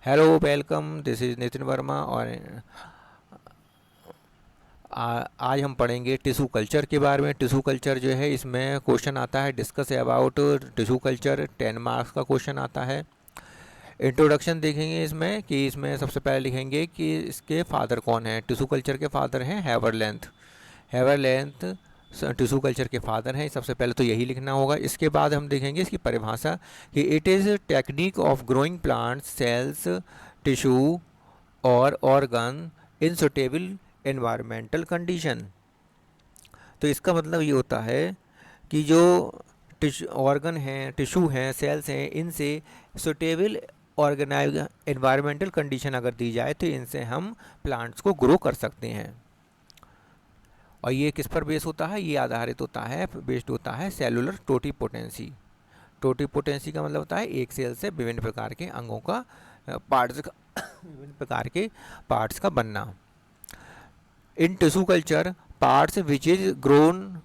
Hello, welcome. This is Nitin Verma और आज हम पढ़ेंगे टिश्यू कल्चर के बारे में। टिश्यू कल्चर जो है, इसमें क्वेश्चन आता है discuss about tissue culture, 10 marks का क्वेश्चन आता है। इंट्रोडक्शन देखेंगे इसमें कि इसमें सबसे पहले लिखेंगे कि इसके फादर कौन है। टिश्यू कल्चर के फादर हैं हेवरलेंथ। हेवरलेंथ टिश्यू कल्चर के फादर हैं, सबसे पहले तो यही लिखना होगा। इसके बाद हम देखेंगे इसकी परिभाषा कि it is technique of growing plants cells tissue और organ in suitable environmental condition. तो इसका मतलब ये होता है कि जो टिश्यू ऑर्गन हैं, टिश्यू हैं, सेल्स हैं, इनसे सुटेबल ऑर्गेनाइज एनवायरमेंटल कंडीशन अगर दी जाए तो इनसे हम प्लांट्स को ग्रो कर सकते हैं। और ये किस पर बेस होता है? ये आधारित होता है, बेस्ड होता है सेलुलर टोटीपोटेंसी। टोटीपोटेंसी का मतलब होता है एक सेल से विभिन्न प्रकार के अंगों का पार्ट्स का विभिन्न प्रकार के पार्ट्स का बनना। In tissue culture parts which is grown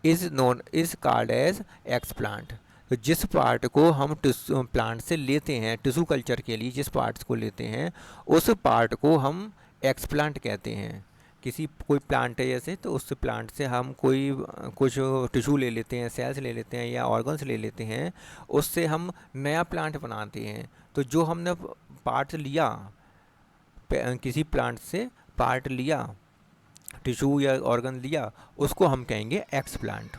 is called as explant. तो जिस पार्ट को हम प्लांट से लेते हैं टिश्यू कल्चर के लिए, जिस पार्ट्स को लेते हैं उस पार्ट को हम एक्सप्लांट कहते हैं। किसी कोई प्लांट है जैसे, तो उस प्लांट से हम कोई कुछ टिश्यू ले लेते हैं, सेल्स ले लेते हैं या ऑर्गन्स ले लेते हैं, उससे हम नया प्लांट बनाते हैं। तो जो हमने पार्ट लिया, किसी प्लांट से पार्ट लिया, टिश्यू या ऑर्गन लिया, उसको हम कहेंगे एक्सप्लांट।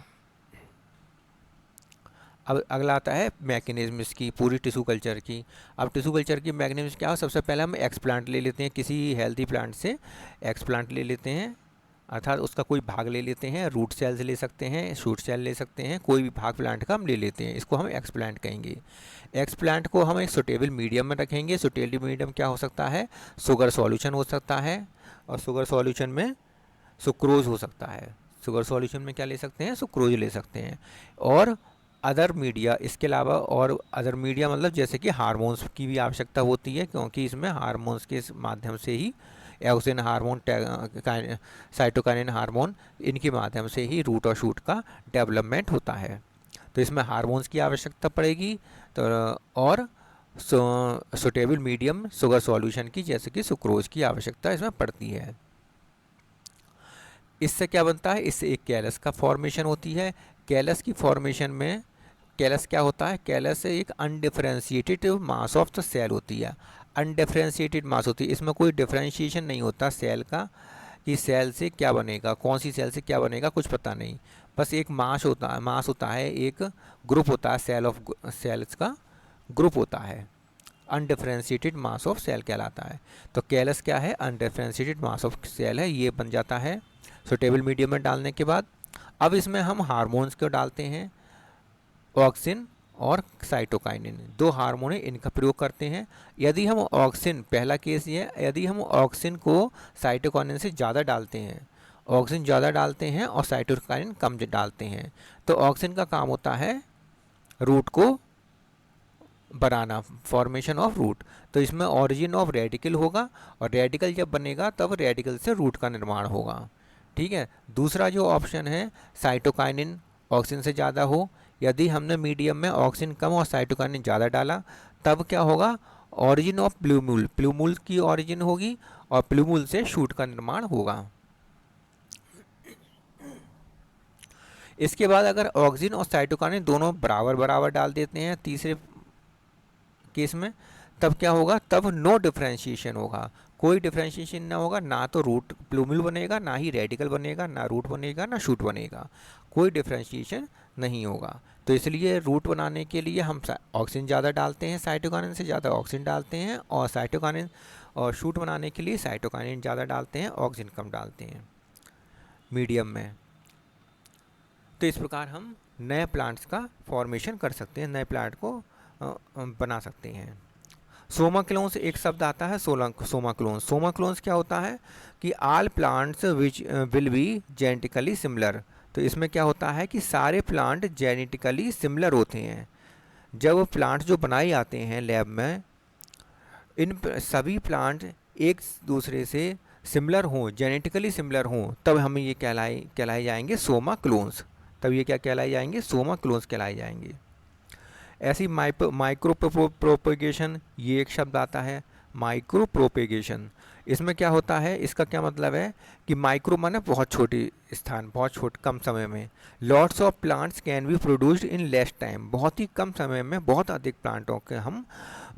अब अगला आता है मैकेनिज्म इसकी, पूरी टिश्यू कल्चर की। अब टिश्यू कल्चर की मैकेनिज्म क्या हो? सबसे पहले हम एक्सप्लांट ले लेते हैं, किसी हेल्दी प्लांट से एक्सप्लांट ले लेते हैं, अर्थात उसका कोई भाग ले लेते हैं। रूट सेल्स ले सकते हैं, शूट सेल ले सकते हैं, कोई भी भाग प्लांट का हम ले लेते हैं, इसको हम एक्सप्लांट कहेंगे। एक्सप्लांट को हम एक सुटेबल मीडियम में रखेंगे। सुटेबल मीडियम क्या हो सकता है? शुगर सॉल्यूशन हो सकता है, और शुगर सॉल्यूशन में सुक्रोज हो सकता है। शुगर सॉल्यूशन में क्या ले सकते हैं? सुक्रोज ले सकते हैं। और अदर मीडिया, इसके अलावा और अदर मीडिया मतलब जैसे कि हार्मोन्स की भी आवश्यकता होती है, क्योंकि इसमें हार्मोन्स के माध्यम से ही ऑक्सिन हार्मोन, साइटोकाइनिन हार्मोन, इनके माध्यम से ही रूट और शूट का डेवलपमेंट होता है। तो इसमें हार्मोन्स की आवश्यकता पड़ेगी, तो और सुटेबल मीडियम शुगर सॉल्यूशन की, जैसे कि सुक्रोज की आवश्यकता इसमें पड़ती है। इससे क्या बनता है? इससे एक कैलस का फॉर्मेशन होती है। कैलस की फॉर्मेशन में कैलस क्या होता है? कैलस एक undifferentiated mass of the cell होती है। अनडिफरेंशिएटेड मास होती है, इसमें कोई डिफरेंशिएशन नहीं होता सेल का, कि सेल से क्या बनेगा, कौन सी सेल से क्या बनेगा, कुछ पता नहीं। बस एक मास होता है, एक ग्रुप होता है, सेल्स का ग्रुप होता है। अनडिफरेंशिएटेड मास ऑफ सेल कहलाता है। तो कैलस क्या है? अनडिफरेंशिएटेड मास ऑफ सेल है, ये बन जाता है सुटेबल मीडियम में डालने के बाद। अब इसमें हम हार्मोन्स को डालते हैं, ऑक्सिन और साइटोकाइनिन, दो हार्मोन है, इनका प्रयोग करते हैं। यदि हम ऑक्सिन, पहला केस ये है, यदि हम ऑक्सिन को साइटोकाइनिन से ज़्यादा डालते हैं, ऑक्सिन ज़्यादा डालते हैं और साइटोकाइनिन कम डालते हैं, तो ऑक्सिन का काम होता है रूट को बनाना, फॉर्मेशन ऑफ रूट। तो इसमें ऑरिजिन ऑफ रेडिकल होगा, और रेडिकल जब बनेगा तब रेडिकल से रूट का निर्माण होगा। ठीक है। दूसरा जो ऑप्शन है, साइटोकाइनिन ऑक्सिन से ज़्यादा हो, यदि हमने मीडियम में ऑक्सिन कम और साइटोकाइनिन ज़्यादा डाला, तब क्या होगा? ऑरिजिन ऑफ प्लूमूल, प्लूमूल की ऑरिजिन होगी और प्लूमूल से शूट का निर्माण होगा। इसके बाद अगर ऑक्सिन और साइटोकाइनिन दोनों बराबर बराबर डाल देते हैं तीसरे केस में, तब क्या होगा? तब नो डिफरेंशिएशन होगा, कोई डिफरेंशिएशन ना होगा, ना तो रूट प्लूमूल बनेगा, ना ही रेडिकल बनेगा, ना रूट बनेगा, ना शूट बनेगा, कोई डिफरेंशिएशन नहीं होगा। तो इसलिए रूट बनाने के लिए हम ऑक्सीजन ज़्यादा डालते हैं, साइटोकाइनिन से ज़्यादा ऑक्सीजन डालते हैं, और साइटोकाइनिन और शूट बनाने के लिए साइटोकाइनिन ज़्यादा डालते हैं, ऑक्सीजन कम डालते हैं मीडियम में। तो इस प्रकार हम नए प्लांट्स का फॉर्मेशन कर सकते हैं, नए प्लांट को बना सकते हैं। सोमा क्लोन्स एक शब्द आता है, सोमा क्लोन्स। सोमा क्लोन्स क्या होता है कि all plants which will be genetically similar. तो इसमें क्या होता है कि सारे प्लांट जेनेटिकली सिमिलर होते हैं। जब प्लांट जो बनाए जाते हैं लैब में, इन सभी प्लांट एक दूसरे से सिमिलर हों, जेनेटिकली सिमिलर हों, तब हमें ये कहलाए जाएंगे सोमा क्लोन्स। तब ये क्या कहलाए जाएंगे? सोमा क्लोन्स कहलाए जाएंगे। ऐसी माइक्रो प्रोपेगेशन, ये एक शब्द आता है माइक्रो प्रोपेगेशन। इसमें क्या होता है, इसका क्या मतलब है कि माइक्रो माने बहुत छोटी स्थान, बहुत छोटे कम समय में। Lots of plants can be produced in less time, बहुत ही कम समय में बहुत अधिक प्लांटों के हम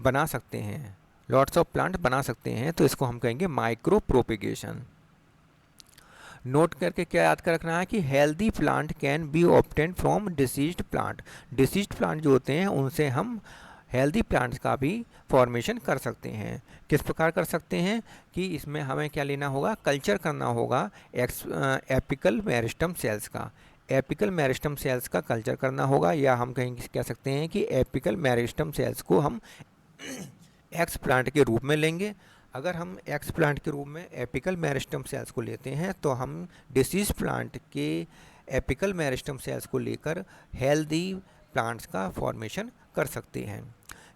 बना सकते हैं, लॉट्स ऑफ प्लांट बना सकते हैं, तो इसको हम कहेंगे माइक्रो प्रोपेगेशन। नोट करके क्या याद कर रखना है कि healthy plant can be obtain from deceased plant. Deceased plant जो होते हैं उनसे हम हेल्दी प्लांट्स का भी फॉर्मेशन कर सकते हैं। किस प्रकार कर सकते हैं कि इसमें हमें क्या लेना होगा, कल्चर करना होगा एपिकल मेरिस्टम सेल्स का। एपिकल मेरिस्टम सेल्स का कल्चर करना होगा, या हम कहेंगे कह सकते हैं कि एपिकल मेरिस्टम सेल्स को हम एक्स प्लांट के रूप में लेंगे। अगर हम एक्स प्लांट के रूप में एपिकल मेरिस्टम सेल्स को लेते हैं तो हम डिसीज प्लांट के एपिकल मेरिस्टम सेल्स को लेकर हेल्दी प्लांट्स का फॉर्मेशन कर सकते हैं,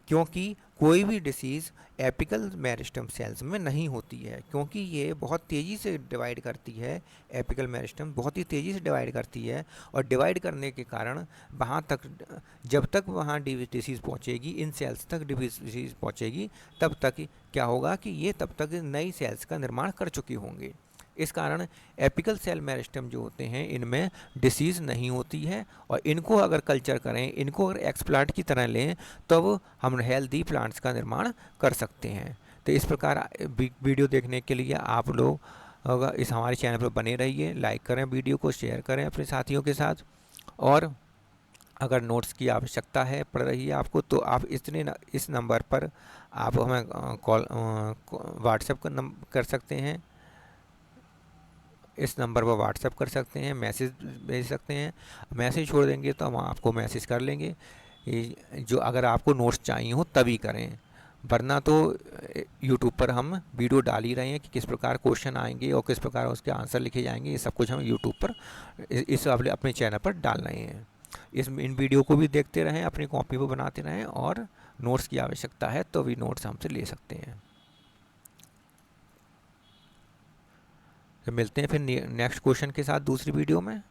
क्योंकि कोई भी डिसीज़ एपिकल मेरिस्टम सेल्स में नहीं होती है, क्योंकि ये बहुत तेज़ी से डिवाइड करती है। एपिकल मेरिस्टम बहुत ही तेज़ी से डिवाइड करती है, और डिवाइड करने के कारण वहाँ तक, जब तक वहाँ डिसीज़ पहुँचेगी, इन सेल्स तक डिसीज़ पहुँचेगी, तब तक क्या होगा कि ये तब तक नई सेल्स का निर्माण कर चुके होंगे। इस कारण एपिकल सेल मेरिस्टम जो होते हैं इनमें डिसीज़ नहीं होती है, और इनको अगर कल्चर करें, इनको अगर एक्स प्लांट की तरह लें, तब हम हेल्दी प्लांट्स का निर्माण कर सकते हैं। तो इस प्रकार वीडियो देखने के लिए आप लोग इस हमारे चैनल पर बने रहिए, लाइक करें, वीडियो को शेयर करें अपने साथियों के साथ, और अगर नोट्स की आवश्यकता है पड़ रही है आपको, तो आप इस नंबर पर आप हमें कॉल व्हाट्सएप कर सकते हैं। इस नंबर पर व्हाट्सएप कर सकते हैं, मैसेज भेज सकते हैं। मैसेज छोड़ देंगे तो हम आपको मैसेज कर लेंगे। जो अगर आपको नोट्स चाहिए हो तभी करें, वरना तो यूट्यूब पर हम वीडियो डाल ही रहे हैं कि किस प्रकार क्वेश्चन आएंगे और किस प्रकार उसके आंसर लिखे जाएंगे। ये सब कुछ हम यूट्यूब पर इस अपने चैनल पर डाल रहे हैं। इन वीडियो को भी देखते रहें, अपनी कॉपी पर बनाते रहें, और नोट्स की आवश्यकता है तो भी नोट्स हमसे ले सकते हैं। तो मिलते हैं फिर नेक्स्ट क्वेश्चन के साथ दूसरी वीडियो में।